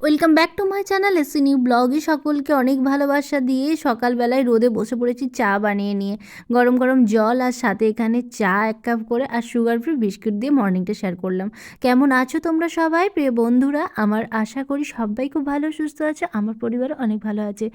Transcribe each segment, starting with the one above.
Welcome back to my channel AC new ব্লগে সকলকে অনেক ভালোবাসা দিয়ে সকালবেলায় রোদে বসে পড়েছি চা বানিয়ে নিয়ে। গরম গরম জল আর সাথে এখানে চা 1 কাপ করে আর সুগার ফ্রি বিস্কুট দিয়ে মর্নিংটা শেয়ার করলাম। কেমন আছো তোমরা সবাই প্রিয় বন্ধুরা? আমার আশা করি সবাই খুব ভালো সুস্থ আছে, আমার পরিবারও অনেক ভালো আছে।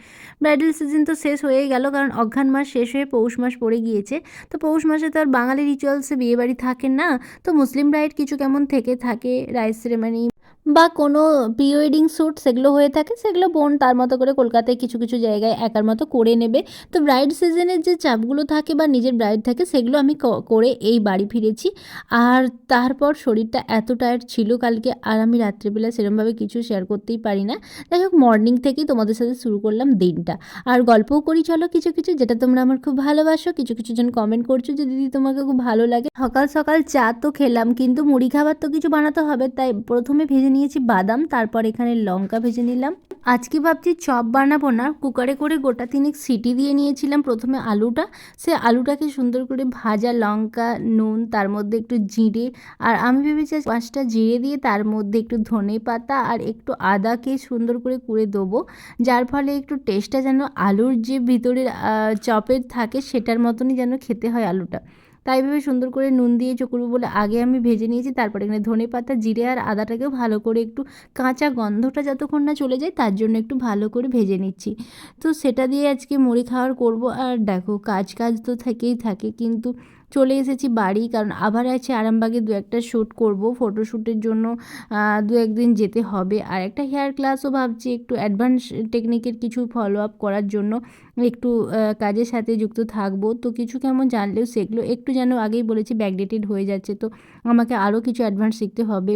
ব্রাইডাল সিজন তো শেষ হয়েই গেল, কারণ অঘ্রাণ মাস শেষ হয়ে পৌষ মাস পড়ে গিয়েছে। তো পৌষ মাসে তো আর বাঙালি রিচুয়ালসে বিয়েবাড়ি থাকে না, তো মুসলিম ব্রাইড কিছু কেমন থেকে থাকে, রাইস সেরেমনি বা কোনো প্রি ওয়েডিং শ্যুট সেগুলো হয়ে থাকে, সেগুলো বোন তার মতো করে কলকাতায় কিছু কিছু জায়গায় একার মতো করে নেবে। তো ব্রাইড সিজনের যে চাপগুলো থাকে বা নিজের ব্রাইড থাকে সেগুলো আমি করে এই বাড়ি ফিরেছি। আর তারপর শরীরটা এত টায়ার্ড ছিল কালকে, আর আমি রাত্রিবেলা সেরকমভাবে কিছু শেয়ার করতেই পারি না। যাই হোক, মর্নিং থেকেই তোমাদের সাথে শুরু করলাম দিনটা, আর গল্পও করি চলো কিছু কিছু, যেটা তোমরা আমার খুব ভালোবাসো। কিছু কিছু জন কমেন্ট করছো যে দিদি তোমাকে খুব ভালো লাগে। সকাল সকাল চা তো খেলাম, কিন্তু মুড়ি খাবার তো কিছু বানাতে হবে, তাই প্রথমে ভেজে নিয়েছি বাদাম, তারপর এখানে লঙ্কা ভেজে নিলাম। আজকে ভাবছি চপ বানাবো না, কুকারে করে গোটা 3 সিটি দিয়ে নিয়েছিলাম প্রথমে আলুটা। সে আলুটাকে সুন্দর করে ভাজা, লঙ্কা, নুন, তার মধ্যে একটু জিরে, আর আমি ভেবেছি 5টা জিরে দিয়ে তার মধ্যে একটু ধনে পাতা আর একটু আদাকে সুন্দর করে কুড়ে দেবো, যার ফলে একটু টেস্টটা যেন আলুর যে ভিতরের চপের থাকে সেটার মতনই যেন খেতে হয় আলুটা। তাই ভেবে সুন্দর করে নুন দিয়ে চকুরবো বলে আগে আমি ভেজে নিয়েছি। তারপরে এখানে ধনে পাতা, জিরে আর আদাটাকেও ভালো করে একটু কাঁচা গন্ধটা যতক্ষণ না চলে যায় তার জন্য একটু ভালো করে ভেজে নিচ্ছি। তো সেটা দিয়ে আজকে মুড়ি খাওয়ার করব। আর দেখো, কাজ তো থেকেই থাকে, কিন্তু চলে এসেছি বাড়ি, কারণ আবার আছে আরামবাগে 2-1টা শ্যুট করব, ফটোশ্যুটের জন্য 2-1 দিন যেতে হবে। আর একটা হেয়ার ক্লাসও ভাবছি একটু অ্যাডভান্স টেকনিকের কিছু ফলো আপ করার জন্য একটু কাজের সাথে যুক্ত থাকবো। তো কিছু কেমন জানলেও সেগুলো একটু যেন আগেই বলেছি ব্যাকডেটেড হয়ে যাচ্ছে, তো আমাকে আরও কিছু অ্যাডভান্স শিখতে হবে।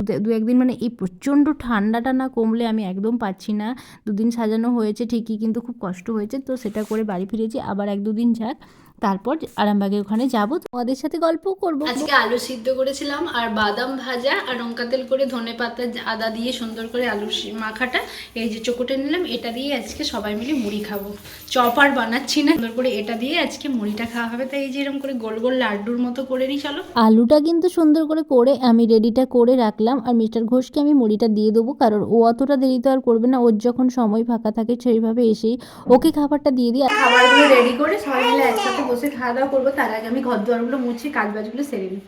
2-1 দিন মানে এই প্রচণ্ড ঠান্ডাটা না কমলে আমি একদম পাচ্ছি না। 2 দিন সাজানো হয়েছে ঠিকই, কিন্তু খুব কষ্ট হয়েছে। তো সেটা করে বাড়ি ফিরেছি, আবার 1-2 দিন যাক, তারপর আরামবাগের ওখানে যাবো, তোমাদের সাথে গল্পও করবো। আজকে আলু সিদ্ধ করেছিলাম আর বাদাম ভাজা আর লঙ্কা তেল করে ধনে পাতা আদা দিয়ে সুন্দর করে আলু মাখাটা এই যে চকুটে নিলাম, এটা দিয়ে আজকে সবাই মিলে মুড়ি খাবো। চপ আর বানাচ্ছি না, সুন্দর করে এটা দিয়ে আজকে মুড়িটা খাওয়া হবে। তাই এই যে এরকম করে গোল গোল লাড্ডুর মতো করে নিই চলো। আলুটা কিন্তু সুন্দর করে আমি রেডিটা করে রাখলাম, আর মিস্টার ঘোষকে আমি মুড়িটা দিয়ে দেবো, কারণ ও অতটা দেরি তো আর করবে না, ওর যখন সময় ফাঁকা থাকে সেইভাবে এসেই ওকে খাবারটা দিয়ে দিই। খাবারগুলো রেডি করে সবাই মিলে একসাথে বসে খাওয়া দাওয়া করবো। তার আগে আমি ঘর দুয়ারগুলো মুছি, কাজ বাজগুলো সেরে নিই।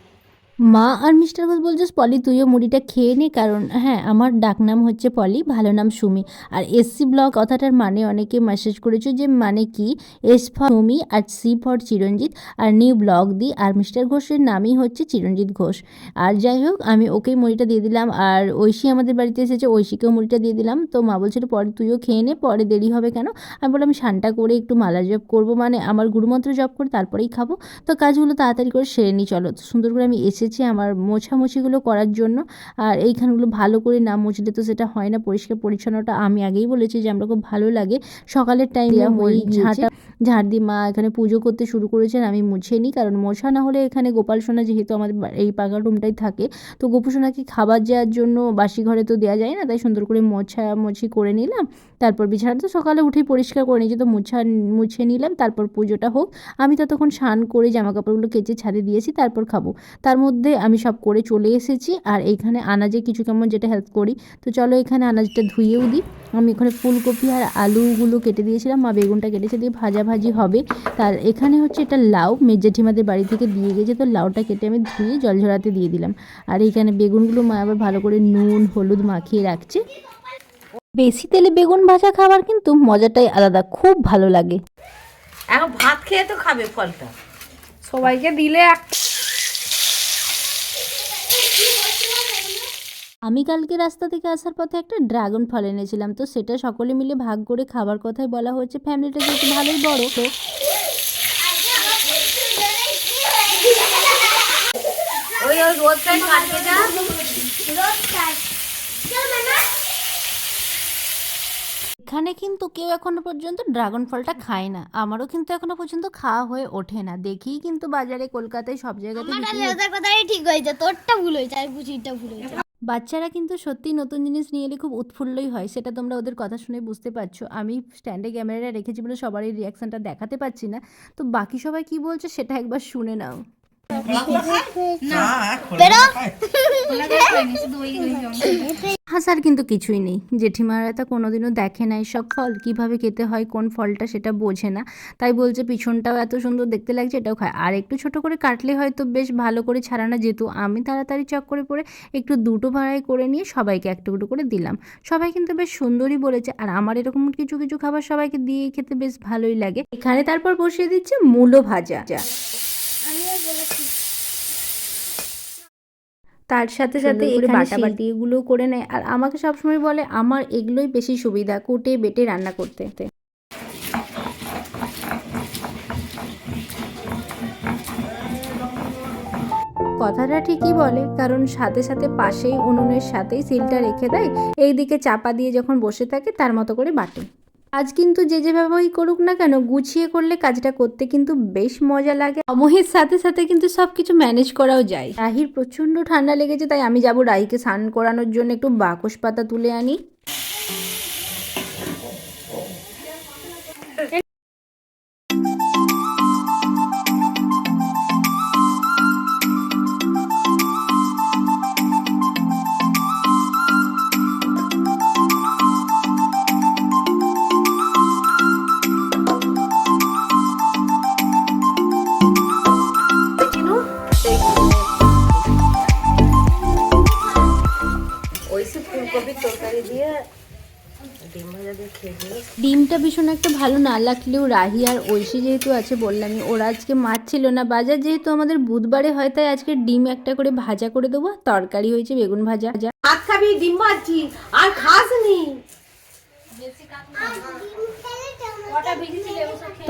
মা আর মিস্টার ঘোষ বলছে পলি তুইও মুড়িটা খেয়ে নে, কারণ হ্যাঁ, আমার ডাকনাম হচ্ছে পলি, ভালো নাম সুমি। আর এসসি ব্লগ কথাটার মানে অনেকে মেসেজ করেছো যে মানে কি, এস ফর সুমি আর সি ফর চিরঞ্জিত আর নিউ ব্লগ দি, আর মিস্টার ঘোষের নামই হচ্ছে চিরঞ্জিত ঘোষ। আর যাই হোক, আমি ওকেই মুড়িটা দিয়ে দিলাম, আর ঐশী আমাদের বাড়িতে এসেছে, ঐশীকেও মুড়িটা দিয়ে দিলাম। তো মা বলছিল পরে তুইও খেয়ে নে, পরে দেরি হবে কেন। আমি বললাম স্নানটা করে একটু মালা জপ করবো, মানে আমার গুরুমন্ত্র জপ করে তারপরেই খাবো। তো কাজগুলো তাড়াতাড়ি করে সেরে নিই চলো। তো সুন্দর করে আমি এসেছি আমার মোছামুছিগুলো করার জন্য, আর এইখানগুলো ভালো করে না মুছলে তো সেটা হয় না। পরিষ্কার পরিচ্ছন্নতা আমি আগেই বলেছি যে আমরা খুব ভালো লাগে সকালের টাইমে ওই ঝাড় দিয়ে মা এখানে পুজো করতে শুরু করেছেন, আমি মুছে নিই, কারণ মোছা না হলে এখানে গোপাল সোনা যেহেতু আমাদের এই পাকা রুমটাই থাকে, তো গোপু সোনাকে খাবার দেওয়ার জন্য বাসি ঘরে তো দেওয়া যায় না, তাই সুন্দর করে মোছামুছি করে নিলাম। তারপর বিছানা তো সকালে উঠেই পরিষ্কার করে নিয়েছি, তো মুছে নিলাম, তারপর পুজোটা হোক। আমি ততক্ষণ স্নান করে জামা কাপড়গুলো কেচে ছাদে দিয়েছি, তারপর খাবো। তার মধ্যে আমি সব করে চলে এসেছি, আর এইখানে আনাজে কিছু কেমন যেটা হেল্প করি। তো চলো এখানে আনাজটা ধুয়েও দিই। আমি এখানে ফুলকপি আর আলুগুলো কেটে দিয়েছিলাম, মা বেগুনটা কেটেছে, দিয়ে ভাজাভাজি হবে। তার এখানে হচ্ছে এটা লাউ, মেজ জেঠিমাদের বাড়ি থেকে দিয়ে গেছে, তো লাউটা কেটে আমি ধুয়ে জল ঝরাতে দিয়ে দিলাম। আর এইখানে বেগুনগুলো মা আবার ভালো করে নুন হলুদ মাখিয়ে রাখছে। বেশি তেলে বেগুন ভাজা খাবার কিন্তু মজাটাই আলাদা, খুব ভালো লাগে। এখন ভাত খেয়ে তো খাবে ফলটা, সবাইকে দিলে আমি কালকে রাস্তা থেকে আসার পথে একটা ড্রাগন ফল এনেছিলাম, তো সেটা সকলে মিলে ভাগ করে খাবার কথাই বলা হচ্ছে। ফ্যামিলিটা যেহেতু ভালোই বড়, তো ওই রোদটাই কাটতে যা। এখানে কিন্তু কেউ এখনো পর্যন্ত ড্রাগন ফলটা খায় না, আমারও কিন্তু এখনো পর্যন্ত খাওয়া হয়ে ওঠে না। দেখি কিন্তু বাজারে কলকাতায় সব জায়গাতে ঠিক হয়েছে, তোরটা ভুল হয়েছে আর বুঝিটা ভুল হয়েছে। বাচ্চারা কিন্তু সত্যি নতুন জিনিস নিয়ে এলে খুব উৎফুল্লই হয়, সেটা তোমরা ওদের কথা শুনে বুঝতে পারছো। আমি স্ট্যান্ডে ক্যামেরাটা রেখেছি বলে সবারই রিয়াকশনটা দেখাতে পারছি না, তো বাকি সবাই কি বলছে সেটা একবার শুনে নাও। বেরো হয়নি, শুধু ওই হাসার কিন্তু কিছুই নেই। জেঠিমারা তো কোনোদিনও দেখে নাই সব ফল কীভাবে খেতে হয়, কোন ফলটা সেটা বোঝে না, তাই বলছে পিছনটাও এত সুন্দর দেখতে লাগছে এটাও খায়। আর একটু ছোট করে কাটলে হয়তো বেশ ভালো করে ছাড়ানো যেত। আমি তাড়াতাড়ি চক্করে পড়ে একটু দুটো ভাড়াই করে নিয়ে সবাইকে একটু একটু করে দিলাম। সবাই কিন্তু বেশ সুন্দরই বলেছে, আর আমার এরকম কিছু কিছু খাবার সবাইকে দিয়ে খেতে বেশ ভালোই লাগে। এখানে তারপর বসিয়ে দিচ্ছে মূলো ভাজা, তার সাথে সাথে এখানে বাটাবাটি এগুলো করে নেয়। আর আমাকে সবসময় বলে আমার এগুলোই বেশি সুবিধা কুটে বেটে রান্না করতে। কথাটা ঠিকই বলে, কারণ সাথে সাথে পাশেই উনুনের সাথেই সিলটা রেখে দেয়, এইদিকে চাপা দিয়ে যখন বসে থাকে তার মতো করে বাটে। আজ কিন্তু যে যেভাবেই করুক না কেন গুছিয়ে করলে কাজটা করতে কিন্তু বেশ মজা লাগে। সময়ের সাথে সাথে কিন্তু সব কিছু ম্যানেজ করাও যায়। রাহির প্রচণ্ড ঠান্ডা লেগেছে, তাই আমি যাব রাহিকে স্নান করানোর জন্য একটু বাকস পাতা তুলে আনি। ওইসব ফুলকপির তরকারি দিয়ে ডিম ভাজা দিয়ে খেয়ে দিও। ডিমটা ভীষণ একটা ভালো না লাগলেও রাহি আর ঐশী যেহেতু আছে বললামই, ওরা আজকে মাছ ছিল না, বাজার যেহেতু আমাদের বুধবারে হয় তাই আজকে ডিম একটা করে ভাজা করে দেবো। তরকারি হয়েছে বেগুন ভাজা। ভাত খাবি, ডিম ভাজি আর খাসনি।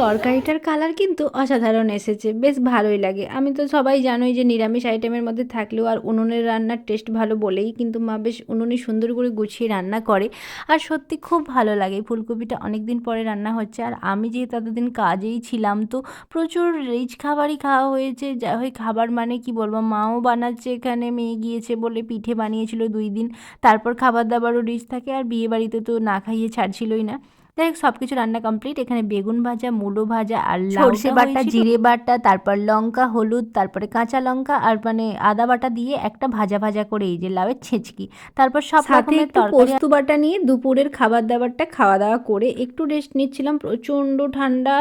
তরকারিটার কালার কিন্তু অসাধারণ এসেছে, বেশ ভালোই লাগে। আমি তো সবাই জানোই যে নিরামিষ আইটেমের মধ্যে থাকলেও আর উনুনের রান্নার টেস্ট ভালো বলেই কিন্তু মা বেশ উনুনে সুন্দর করে গুছিয়ে রান্না করে, আর সত্যি খুব ভালো লাগে। ফুলকপিটা অনেক দিন পরে রান্না হচ্ছে, আর আমি যেহেতু এতদিন কাজেই ছিলাম তো প্রচুর রিচ খাবারই খাওয়া হয়েছে। যা হয় খাবার মানে কি বলবো, মাও বানাচ্ছে, এখানে মেয়ে গিয়েছে বলে পিঠে বানিয়েছিল 2 দিন, তারপর খাবার দাবারও রিচ থাকে, আর বিয়ে বাড়িতে তো না খাইয়ে ছাড়ছিলই না। যাই হোক সব কিছু রান্না কমপ্লিট। এখানে বেগুন ভাজা, মূলো ভাজা আর সর্ষে বাটা, জিরে বাটা, তারপর লঙ্কা, হলুদ, তারপরে কাঁচা লঙ্কা আর মানে আদা বাটা দিয়ে একটা ভাজা ভাজা করে এই যে লাউয়ের ছেঁচকি, তারপর সব রকমের পোস্ত বাটা নিয়ে দুপুরের খাবার দাবারটা খাওয়া দাওয়া করে একটু রেস্ট নিচ্ছিলাম। প্রচণ্ড ঠান্ডা,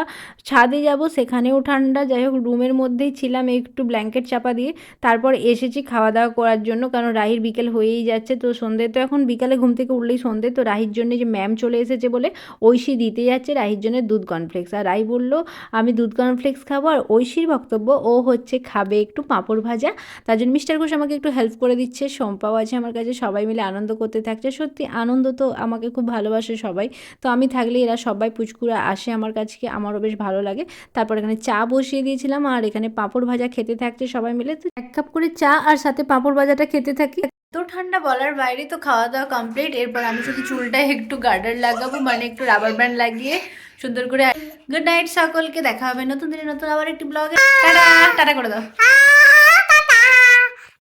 ছাদে যাব সেখানেও ঠান্ডা। যাই হোক রুমের মধ্যেই ছিলাম একটু ব্ল্যাঙ্কেট চাপা দিয়ে, তারপর এসেছি খাওয়া দাওয়া করার জন্য, কারণ রাহির বিকেল হয়েই যাচ্ছে। তো সন্ধ্যে তো এখন বিকালে ঘুম থেকে উঠলেই সন্ধ্যে, তো রাহির জন্য যে ম্যাম চলে এসেছে বলে ঐশী দিতে যাচ্ছে রাহির জন্য দুধ কর্নফ্লেক্স, আর রাহি বললো আমি দুধ কর্নফ্লেক্স খাবো, আর ঐশীর বক্তব্য ও হচ্ছে খাবে একটু পাঁপড় ভাজা। তার জন্য মিস্টার ঘোষ আমাকে একটু হেল্প করে দিচ্ছে, শম্পাও আছে আমার কাছে, সবাই মিলে আনন্দ করতে থাকছে। সত্যি আনন্দ তো আমাকে খুব ভালোবাসে সবাই, তো আমি থাকলে এরা সবাই পুচকুরা আসে আমার কাছে, আমারও বেশ ভালো লাগে। তারপর এখানে চা বসিয়ে দিয়েছিলাম, আর এখানে পাঁপড় ভাজা খেতে থাকছে সবাই মিলে। তো 1 কাপ করে চা আর সাথে পাঁপড় ভাজাটা খেতে থাকি। তো ঠান্ডা বলার বাইরে। তো খাওয়া দাওয়া কমপ্লিট, এরপর আমি শুধু চুলটায় একটু গার্ডার লাগাবো, মানে একটু রাবার ব্যান্ড লাগিয়ে সুন্দর করে। গুড নাইট সকলকে, দেখা হবে নতুন দিনে নতুন আবার একটি ব্লগে। টাটা টাটা করে দাও।